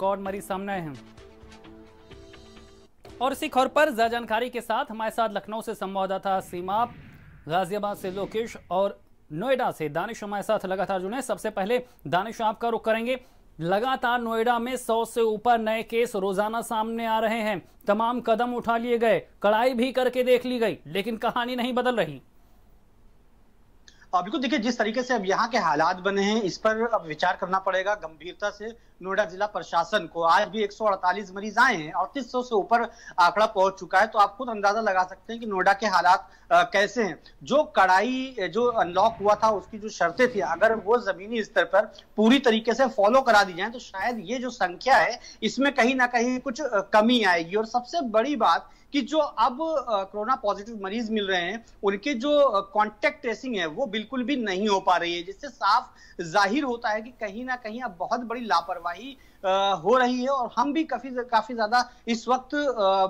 Record मरीज सामने आए हैं। और इसी खबर पर ज्यादा जानकारी के साथ हमारे साथ लखनऊ से संवाददाता सीमा, गाजियाबाद से लोकेश और नोएडा से दानिश हमारे साथ लगातार जुड़े। सबसे पहले दानिश, आपका रुख करेंगे। लगातार नोएडा में 100 से ऊपर नए केस रोजाना सामने आ रहे हैं। तमाम कदम उठा लिए गए, कड़ाई भी करके देख ली गई, लेकिन कहानी नहीं बदल रही। बिल्कुल, देखिए जिस तरीके से अब यहाँ के हालात बने हैं इस पर अब विचार करना पड़ेगा गंभीरता से नोएडा जिला प्रशासन को। आज भी 148 मरीज आए हैं और 300 से ऊपर आंकड़ा पहुंच चुका है, तो आप खुद अंदाजा लगा सकते हैं कि नोएडा के हालात कैसे हैं। जो कड़ाई जो अनलॉक हुआ था उसकी जो शर्तें थी, अगर वो जमीनी स्तर पर पूरी तरीके से फॉलो करा दी जाए तो शायद ये जो संख्या है इसमें कहीं ना कहीं कुछ कमी आएगी। और सबसे बड़ी बात कि जो अब कोरोना पॉजिटिव मरीज मिल रहे हैं उनके जो कांटेक्ट ट्रेसिंग है वो बिल्कुल भी नहीं हो पा रही है, जिससे साफ जाहिर होता है कि कहीं ना कहीं अब बहुत बड़ी लापरवाही हो रही है और हम भी काफी ज्यादा इस वक्त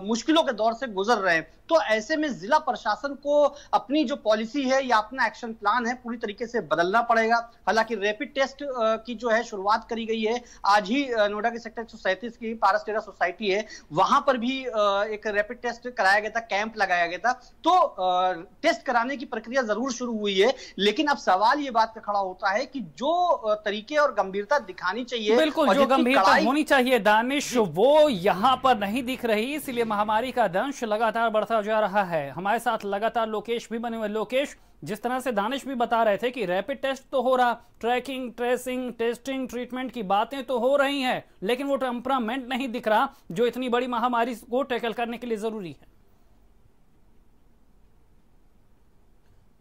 मुश्किलों के दौर से गुजर रहे हैं। तो ऐसे में जिला प्रशासन को अपनी जो पॉलिसी है या अपना एक्शन प्लान है पूरी तरीके से बदलना पड़ेगा। हालांकि रैपिड टेस्ट की जो है शुरुआत करी गई है। आज ही नोएडा के सेक्टर 137 की पारस टेरा सोसाइटी है, वहां पर भी एक रैपिड टेस्ट कराया गया था, कैंप लगाया गया था। तो टेस्ट कराने की प्रक्रिया जरूर शुरू हुई है, लेकिन अब सवाल ये बात का खड़ा होता है कि जो तरीके और गंभीरता दिखानी चाहिए, बिल्कुल जो गंभीरता होनी चाहिए दानिश, वो यहां पर नहीं दिख रही, इसलिए महामारी का दंश लगातार बढ़ता जा रहा है। हमारे साथ लगातार लोकेश भी बने हुए। लोकेश, जिस तरह से दानिश भी बता रहे थे कि रैपिड टेस्ट तो हो रहा, ट्रैकिंग, ट्रेसिंग, टेस्टिंग, ट्रीटमेंट की बातें तो हो रही हैं, लेकिन वो टेम्परामेंट नहीं दिख रहा जो इतनी बड़ी महामारी को टैकल करने के लिए जरूरी है।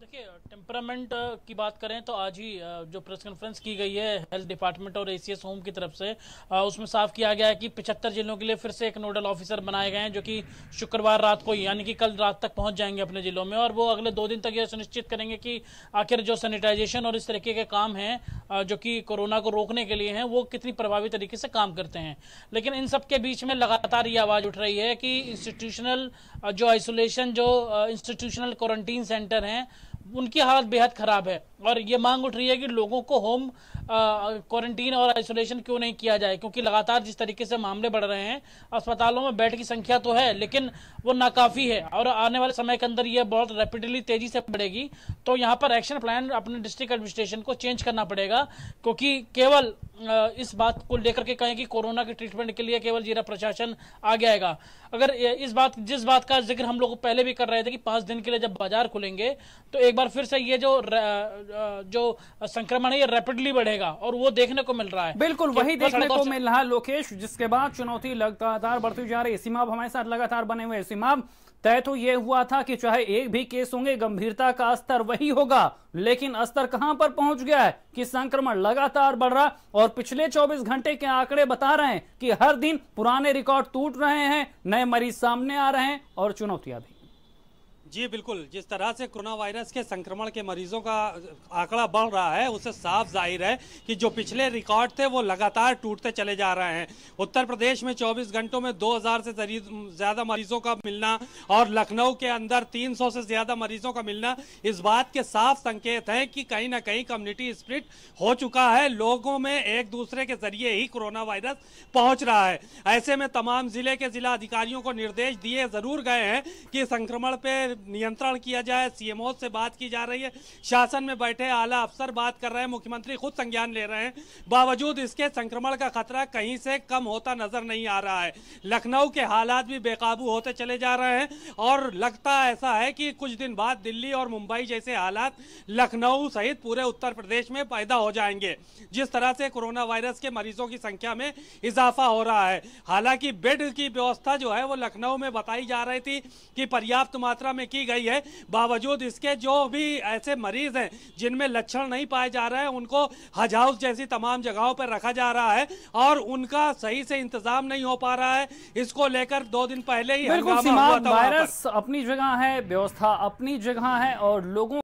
देखिए, टेम्परामेंट की बात करें तो आज ही जो प्रेस कॉन्फ्रेंस की गई है हेल्थ डिपार्टमेंट और एसीएस होम की तरफ से, उसमें साफ किया गया है कि 75 जिलों के लिए फिर से एक नोडल ऑफिसर बनाए गए हैं, जो कि शुक्रवार रात को यानी कि कल रात तक पहुंच जाएंगे अपने जिलों में, और वो अगले 2 दिन तक ये सुनिश्चित करेंगे कि आखिर जो सैनिटाइजेशन और इस तरीके के काम हैं जो कि कोरोना को रोकने के लिए हैं वो कितनी प्रभावी तरीके से काम करते हैं। लेकिन इन सब के बीच में लगातार ये आवाज उठ रही है कि इंस्टीट्यूशनल जो आइसोलेशन, जो इंस्टीट्यूशनल क्वारंटीन सेंटर हैं उनकी हालत बेहद खराब है, और ये मांग उठ रही है कि लोगों को होम क्वारंटीन और आइसोलेशन क्यों नहीं किया जाए, क्योंकि लगातार जिस तरीके से मामले बढ़ रहे हैं अस्पतालों में बेड की संख्या तो है लेकिन वो नाकाफी है, और आने वाले समय के अंदर ये बहुत रैपिडली तेजी से बढ़ेगी। तो यहाँ पर एक्शन प्लान अपने डिस्ट्रिक्ट एडमिनिस्ट्रेशन को चेंज करना पड़ेगा, क्योंकि केवल इस बात को लेकर के कहें कि कोरोना के ट्रीटमेंट के लिए केवल जिला प्रशासन आगे आएगा। अगर जिस बात का जिक्र हम लोग पहले भी कर रहे थे कि 5 दिन के लिए जब बाजार खुलेंगे तो एक बार फिर से ये जो संक्रमण है ये रैपिडली बढ़ेगा, और वो देखने को मिल रहा है। बिल्कुल वही देखने को मिल रहा है लोकेश, जिसके बाद चुनौती लगातार बढ़ती जा रही है। सीमा हमारे साथ लगातार बने हुए। सीमा, तय तो ये हुआ था कि चाहे एक भी केस होंगे गंभीरता का स्तर वही होगा, लेकिन स्तर कहां पर पहुंच गया है कि संक्रमण लगातार बढ़ रहा, और पिछले 24 घंटे के आंकड़े बता रहे हैं कि हर दिन पुराने रिकॉर्ड टूट रहे हैं, नए मरीज सामने आ रहे हैं और चुनौतियां भी। जी बिल्कुल, जिस तरह से कोरोना वायरस के संक्रमण के मरीजों का आंकड़ा बढ़ रहा है उससे साफ जाहिर है कि जो पिछले रिकॉर्ड थे वो लगातार टूटते चले जा रहे हैं। उत्तर प्रदेश में 24 घंटों में 2000 से ज़्यादा मरीजों का मिलना और लखनऊ के अंदर 300 से ज़्यादा मरीजों का मिलना इस बात के साफ संकेत हैं कि कहीं ना कहीं कम्युनिटी स्प्रिट हो चुका है। लोगों में एक दूसरे के जरिए ही कोरोना वायरस पहुँच रहा है। ऐसे में तमाम जिले के जिला अधिकारियों को निर्देश दिए ज़रूर गए हैं कि संक्रमण पर नियंत्रण किया जाए। सीएमओ से बात की जा रही है, शासन में बैठे आला अफसर बात कर रहे हैं, मुख्यमंत्री खुद संज्ञान ले रहे हैं। बावजूद इसके संक्रमण का खतरा कहीं से कम होता नजर नहीं आ रहा है। लखनऊ के हालात भी बेकाबू होते चले जा रहे हैं, और लगता ऐसा है कि कुछ दिन बाद दिल्ली और मुंबई जैसे हालात लखनऊ सहित पूरे उत्तर प्रदेश में पैदा हो जाएंगे। जिस तरह से कोरोना वायरस के मरीजों की संख्या में इजाफा हो रहा है, हालांकि बेड की व्यवस्था जो है वो लखनऊ में बताई जा रही थी कि पर्याप्त मात्रा में की गई है, बावजूद इसके जो भी ऐसे मरीज हैं जिनमें लक्षण नहीं पाए जा रहे हैं उनको हज हाउस जैसी तमाम जगहों पर रखा जा रहा है, और उनका सही से इंतजाम नहीं हो पा रहा है। इसको लेकर 2 दिन पहले ही वायरस अपनी जगह है, व्यवस्था अपनी जगह है, और लोगों